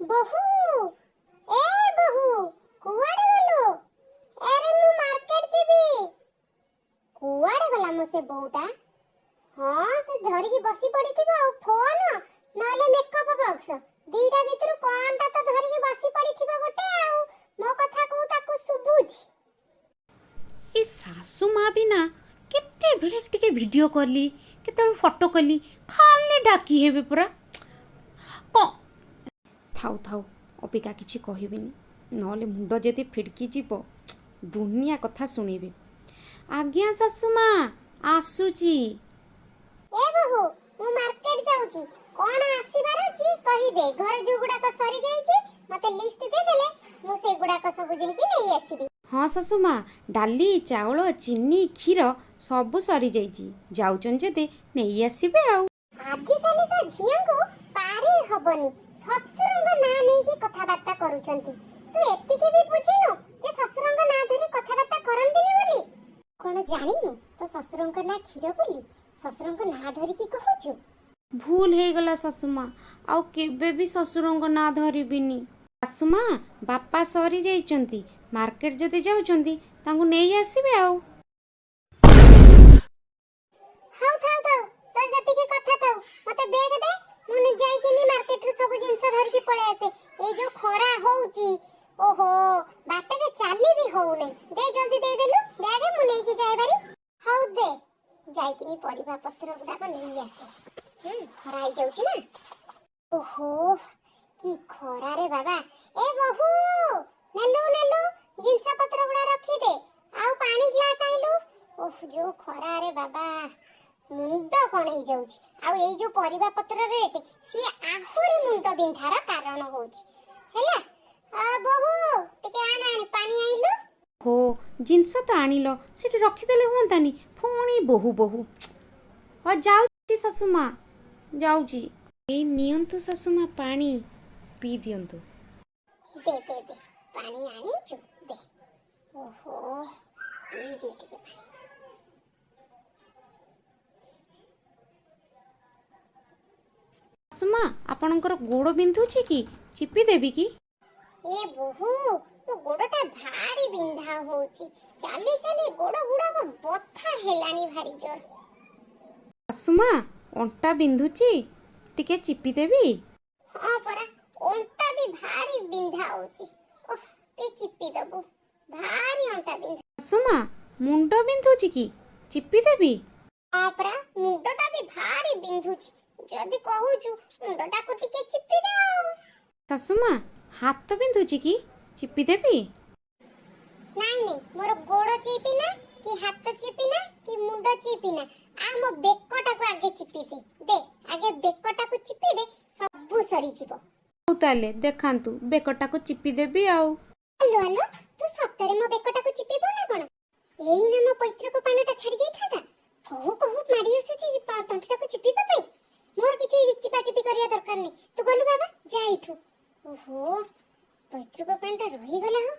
বহু ए बहु कुआडे गलो अरे मु मार्केट जीबी कुआडे गला मो से बहुटा हां से धरि की बसी पड़ी थिबा फोन नले मेकअप बॉक्स दीटा भीतर कोनटा तो धरि की बसी पड़ी थिबा गोटे आ मो कथा कहू ताको सुबुझ ए सासू माँ भी ना केते बेले टिके वीडियो करली केते फोटो करली खाली डाकी हेबे पूरा क थाउ थाउ अपिका किछि कहबिनी नले मुंड जदि फिड़की जीव दुनिया कथा सुनिबे। आज्ञा सासू माँ आसुची ए बहु मु मार्केट जाउची कोन आसीबार अछि कहि दे घर जो गुडा को सरी जाईची मते लिस्ट दे देले मु से गुडा को सब जेहि की नै आसीबी। हाँ सासू माँ डाली चाउल चीनी क्षीर सब सरी जाइची जाउचन जदे नहीं आसीबे आउ आजि काली का झियो को पारे हबनी ससुरंग ना नै की कथा बार्ता करूचंती तू एत्तिके भी बुझिनु जे ससुरंग ना धरि कथा बार्ता करंतिनी बोली कोन जानिनु तो ससुरंग ना क्षीर बोली ससुरंग ना धरि की कहूचु भूल हे गला सासू माँ आउ केबे भी ससुरंग ना धरिबिनी। सासू माँ बापा सरी जाइचंती मार्केट जदि जाउचंती तांगु नहीं आसीबे आउ हाउ थाउ थाउ तोर जति की कथा थाउ मते बैग दे मुनि जाई कि नी मार्केट रो सब जिंस धरि की पळे आसे ए जो खरा होउची ओहो बाटे के चाली भी होउ नै दे जल्दी दे देलु बैग मु नै की जाय बारी हाउ दे जाई कि नी परिबा पत्र गुडा को नै आसे खरा आई जाउची ना ओहो की खरा रे बाबा ए बहु नेलु नेलु जिंस पत्र गुडा रखी दे आउ पानी ग्लास आइलु ओह जो खरा रे बाबा मुंड कोन हे जाउची आउ एई जो परिबा पत्र रेट सी आहुरी मुंड बिंधार कारण होउची हैला आ बहु टिके आना पानी आइलु हो जिनस तो आनिलो सेठी रखी देले होंतानी पुणी बहु बहु और जाउची सासू माँ जाउची ए नियंतु सासू माँ पानी पी दियंतु दे दे दे पानी आनी छु दे ओहो पी दे टिके पानी सासू माँ आपणकर गोड़ बिंधुची की चिपी देबी की ए बहु मो गोड़टा भारी बिंधा होउची चाली चाली गोड़ गुडा को बथा हेलानी भारी जोर सासू माँ अंटा बिंधुची टिके चिपी देबी हां परा ओंटा भी भारी बिंधा होउची ओह ते चिप्पी दबो भारी ओंटा बिंधा सासू माँ मुंड बिंधुची की चिपी देबी हां परा मुंडटा भी भारी बिंधुची जदी कहूचु मुंडटा को टिके चिप्पी दाओ सासू माँ हाथ बिंधुची की चिपी देबी नाई नहीं मोर गोड़ चिपी ना कि हाथ चिपी ना कि मुंड चिपी ना आ मो बेकटा को आगे चिपी दे आगे बेकटा को चिपी दे सब सरी जीवो ताले देखांतु बेकटा को चिपी देबी आउ हेलो हेलो तू सत्तरे मो बेकटा को चिपीबो ना कोन एई ना मो पैत्र को पानाटा छाडी जाई थादा कहू कहू माडी आसी तंठीटा को चिपीबा पई मोर किछि चिपा चिपी करिया दरकार नहीं तू गलु बाबा जा इठू ओहो पैत्र को पानटा रही गला हो